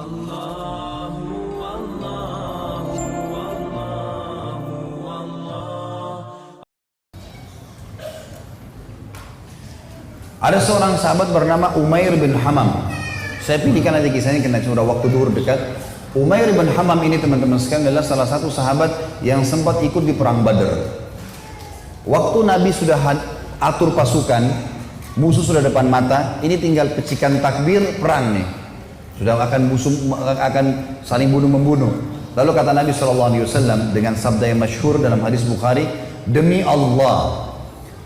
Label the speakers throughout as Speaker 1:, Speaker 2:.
Speaker 1: Ada seorang sahabat bernama Umair bin Hamam. Saya pilihkan aja kisahnya karena sudah waktu duhur dekat. Umair bin Hamam ini teman-teman sekalian adalah salah satu sahabat yang sempat ikut di perang Badar. Waktu Nabi sudah atur pasukan, musuh sudah depan mata, ini tinggal pecikan takbir perang nih. Sudah akan saling bunuh-membunuh. Lalu kata Nabi SAW dengan sabda yang masyhur dalam hadis Bukhari, demi Allah,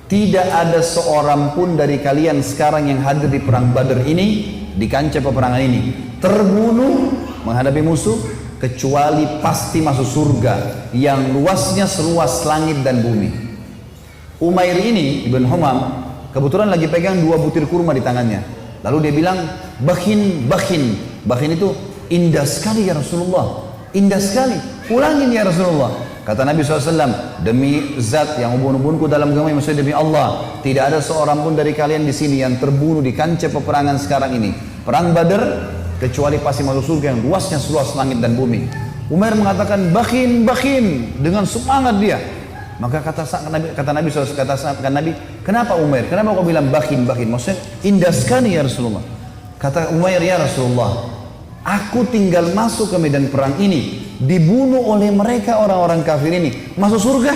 Speaker 1: tidak ada seorang pun dari kalian sekarang yang hadir di perang Badar ini, di kancah peperangan ini, terbunuh menghadapi musuh, kecuali pasti masuk surga yang luasnya seluas langit dan bumi. Umair ini, Ibn Humam, kebetulan lagi pegang 2 butir kurma di tangannya. Lalu dia bilang, bakhin, bakhin. Bakhin itu indah sekali ya Rasulullah. Indah sekali, ulangin ya Rasulullah. Kata Nabi SAW, demi zat yang ubun-ubunku dalam agama, maksudnya demi Allah, tidak ada seorang pun dari kalian di sini yang terbunuh di kancah peperangan sekarang ini, perang Badar, kecuali pasti masuk surga yang luasnya seluas langit dan bumi. Umair mengatakan, bakhin, bakhin, dengan semangat dia. Maka kata Nabi SAW, katakan Nabi, kenapa Umair? Kenapa kau bilang bakhin, bakhin? Maksudnya indah sekali ya Rasulullah. Kata Umair, ya Rasulullah, aku tinggal masuk ke medan perang ini, dibunuh oleh mereka orang-orang kafir ini, masuk surga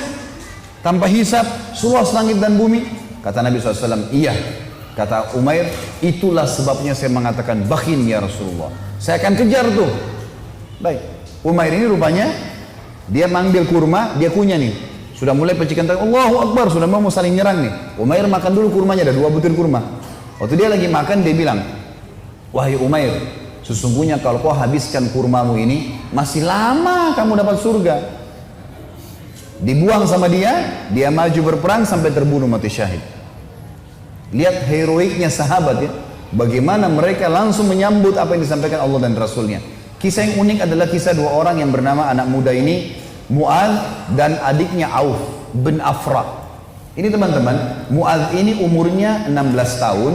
Speaker 1: tanpa hisab, seluas langit dan bumi. Kata Nabi SAW, iya. Kata Umair, itulah sebabnya saya mengatakan bakhin ya Rasulullah, saya akan kejar tuh. Baik, Umair ini rupanya dia manggil kurma, dia kunyah nih, sudah mulai percikan tangan, Allahu Akbar, sudah mau saling nyerang nih. Umair makan dulu kurmanya, ada 2 butir kurma. Waktu dia lagi makan, dia bilang, wahai Umair, sesungguhnya kalau kau habiskan kurmamu ini, masih lama kamu dapat surga. Dibuang sama dia maju berperang sampai terbunuh mati syahid. Lihat heroiknya sahabat ya, bagaimana mereka langsung menyambut apa yang disampaikan Allah dan Rasulnya. Kisah yang unik adalah kisah 2 orang yang bernama anak muda ini, Mu'adz dan adiknya Auf bin Afra. Ini teman-teman, Mu'adz ini umurnya 16 tahun,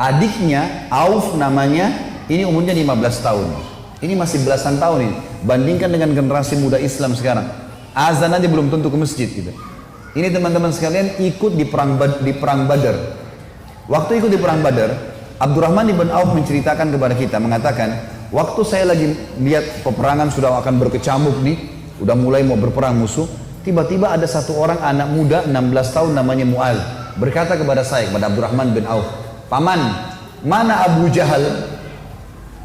Speaker 1: adiknya Auf namanya, ini umurnya 15 tahun. Ini masih belasan tahun ini. Bandingkan dengan generasi muda Islam sekarang. Azan aja belum tentu ke masjid gitu. Ini teman-teman sekalian ikut di perang Badar. Waktu ikut di perang Badar, Abdurrahman ibn Auf menceritakan kepada kita, mengatakan, waktu saya lagi lihat peperangan sudah akan berkecamuk nih, udah mulai mau berperang musuh, tiba-tiba ada satu orang anak muda 16 tahun namanya Mu'adz berkata kepada saya, kepada Abdurrahman bin Auf, paman, mana Abu Jahal?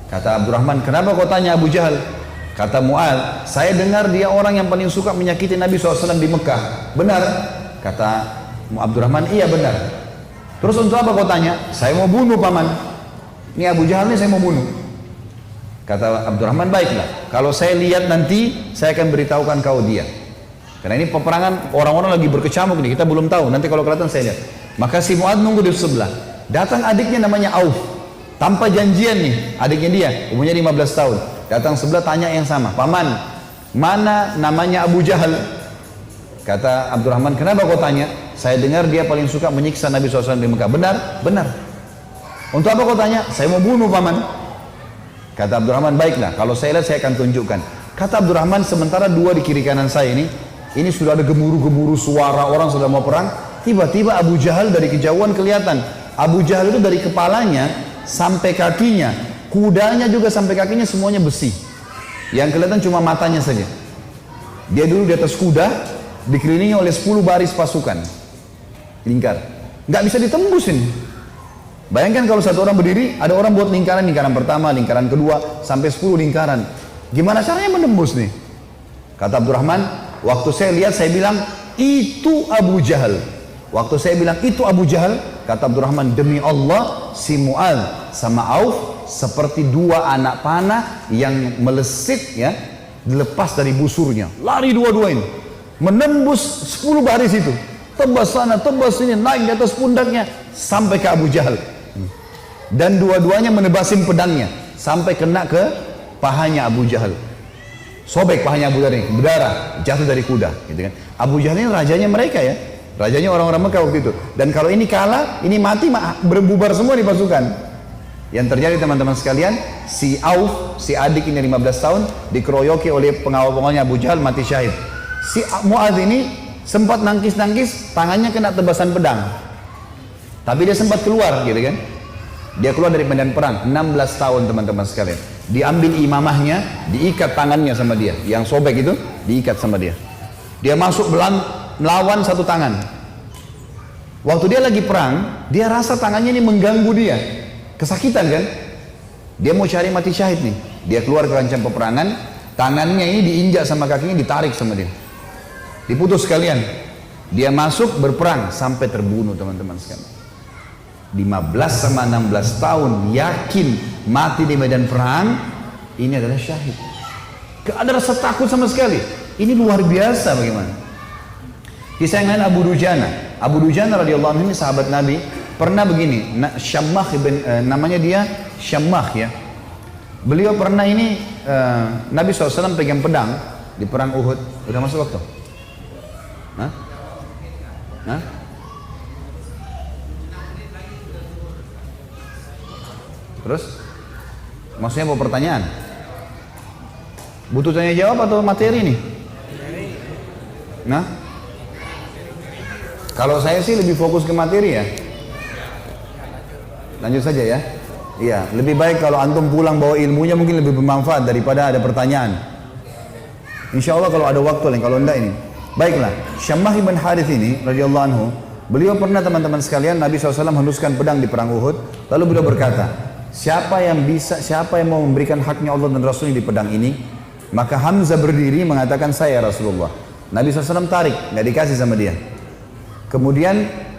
Speaker 1: Kata Abdurrahman, kenapa kau tanya Abu Jahal? Kata Mu'adz, saya dengar dia orang yang paling suka menyakiti Nabi SAW di Mekah. Benar? Kata Abdurrahman, iya benar. Terus untuk apa kau tanya? Saya mau bunuh paman. Ini Abu Jahal ini saya mau bunuh. Kata Abdurrahman, baiklah. Kalau saya lihat nanti, saya akan beritahukan kau dia. Karena ini peperangan orang-orang lagi berkecamuk nih, kita belum tahu. Nanti kalau kelihatan saya lihat. Maka si Mu'adz nunggu di sebelah. Datang adiknya namanya Auf. Tanpa janjian nih, adiknya dia, umurnya 15 tahun. Datang sebelah tanya yang sama, paman, mana namanya Abu Jahal? Kata Abdurrahman, kenapa kau tanya? Saya dengar dia paling suka menyiksa Nabi SAW di Mekah. Benar? Benar. Untuk apa kau tanya? Saya mau bunuh paman. Kata Abdurrahman, baiklah, kalau saya lihat saya akan tunjukkan. Kata Abdurrahman, sementara 2 di kiri kanan saya ini sudah ada gemuruh-gemuruh suara orang sudah mau perang. Tiba-tiba Abu Jahal dari kejauhan kelihatan. Abu Jahal itu dari kepalanya sampai kakinya, kudanya juga sampai kakinya semuanya besi. Yang kelihatan cuma matanya saja. Dia dulu di atas kuda, dikelilingi oleh 10 baris pasukan. Lingkar. Nggak bisa ditembus ini. Bayangkan kalau satu orang berdiri, ada orang buat lingkaran, lingkaran pertama, lingkaran kedua, sampai 10 lingkaran. Gimana caranya menembus nih? Kata Abdurrahman, waktu saya lihat, saya bilang, itu Abu Jahal. Waktu saya bilang, itu Abu Jahal, kata Abdurrahman, demi Allah, si Mu'adz sama Auf seperti 2 anak panah yang melesit ya, dilepas dari busurnya. Lari dua-dua ini, menembus 10 baris itu. Tebas sana, tebas sini, naik di atas pundaknya, sampai ke Abu Jahal. Dan dua-duanya menebasin pedangnya, sampai kena ke pahanya Abu Jahal. Sobek pahanya Abu Jahal ini, berdarah, jatuh dari kuda. Gitu kan. Abu Jahal ini rajanya mereka ya. Rajanya orang-orang Mekah waktu itu. Dan kalau ini kalah, ini mati, berbubar semua di pasukan. Yang terjadi teman-teman sekalian, si Auf, si adik ini 15 tahun, dikeroyoki oleh pengawal-pengawalnya Abu Jahal, mati syahid. Si Mu'adz ini sempat nangkis-nangkis, tangannya kena tebasan pedang. Tapi dia sempat keluar gitu kan. Dia keluar dari medan perang, 16 tahun teman-teman sekalian. Diambil imamahnya, diikat tangannya sama dia. Yang sobek itu, diikat sama dia. Dia masuk melawan satu tangan. Waktu dia lagi perang, dia rasa tangannya ini mengganggu dia. Kesakitan kan? Dia mau cari mati syahid nih. Dia keluar ke kancah peperangan, tangannya ini diinjak sama kakinya, ditarik sama dia. Diputus sekalian. Dia masuk berperang sampai terbunuh teman-teman sekalian. 15 sama 16 tahun yakin mati di medan perang, ini adalah syahid. Gak ada rasa takut sama sekali. Ini luar biasa bagaimana. Kisah yang lain Abu Dujana. Abu Dujana radhiyallahu anhu ini sahabat Nabi. Pernah begini, Syammah namanya dia Syammah ya. Beliau pernah ini Nabi SAW pegang pedang di perang Uhud. Udah masuk waktu? Hah? Hah? Terus? Maksudnya mau pertanyaan? Butuh tanya jawab atau materi nih? Nah? Kalau saya sih lebih fokus ke materi ya. Lanjut saja ya. Iya, lebih baik kalau antum pulang bawa ilmunya mungkin lebih bermanfaat daripada ada pertanyaan. Insya Allah kalau ada waktu lain, kalau enggak ini. Baiklah, Syammah ibn Harith ini radhiyallahu anhu, beliau pernah teman-teman sekalian Nabi SAW henuskan pedang di perang Uhud, lalu beliau berkata, siapa yang mau memberikan haknya Allah dan Rasulnya di pedang ini? Maka Hamzah berdiri mengatakan, saya Rasulullah. Nabi SAW tarik, nggak dikasih sama dia. Kemudian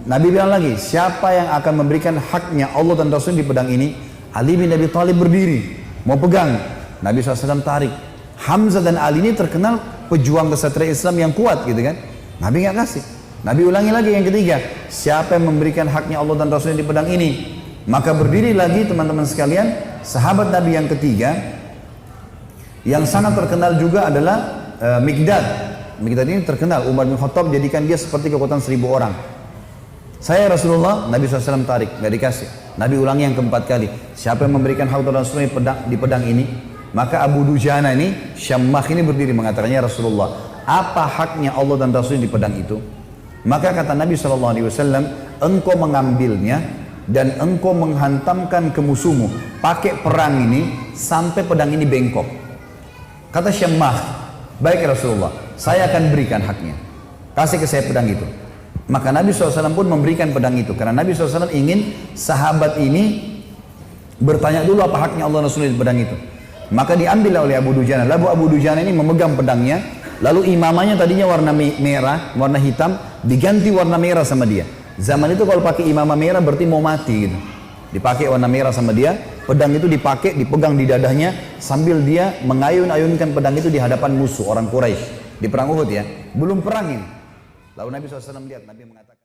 Speaker 1: Nabi bilang lagi, siapa yang akan memberikan haknya Allah dan Rasul di pedang ini? Ali bin Abi Thalib berdiri, mau pegang. Nabi SAW tarik. Hamzah dan Ali ini terkenal pejuang kesatria Islam yang kuat gitu kan. Nabi nggak kasih. Nabi ulangi lagi yang ketiga, siapa yang memberikan haknya Allah dan Rasulnya di pedang ini? Maka berdiri lagi teman-teman sekalian, sahabat Nabi yang ketiga, yang sangat terkenal juga adalah Mikdad. Mikdad ini terkenal, Umar bin Khattab jadikan dia seperti kekuatan 1000 orang. Saya Rasulullah, Nabi SAW tarik, nggak dikasih. Nabi ulangi yang keempat kali. Siapa yang memberikan hak dan Rasulullah di pedang ini? Maka Abu Dujana ini, Syammah ini berdiri mengatakannya, Rasulullah, apa haknya Allah dan Rasulnya di pedang itu? Maka kata Nabi SAW, engkau mengambilnya dan engkau menghantamkan ke musuhmu. Pakai perang ini sampai pedang ini bengkok. Kata Syammah, baik Rasulullah, saya akan berikan haknya. Kasih ke saya pedang itu. Maka Nabi SAW pun memberikan pedang itu. Karena Nabi SAW ingin sahabat ini bertanya dulu apa haknya Allah Rasulullah di pedang itu. Maka diambil oleh Abu Dujana. Lalu Abu Dujana ini memegang pedangnya. Lalu imamahnya tadinya warna merah, warna hitam, diganti warna merah sama dia. Zaman itu kalau pakai imamah merah berarti mau mati gitu. Dipakai warna merah sama dia. Pedang itu dipakai, dipegang di dadahnya sambil dia mengayun-ayunkan pedang itu di hadapan musuh orang Quraisy di perang Uhud ya. Belum perang ini. Lalu Nabi SAW lihat, Nabi mengatakan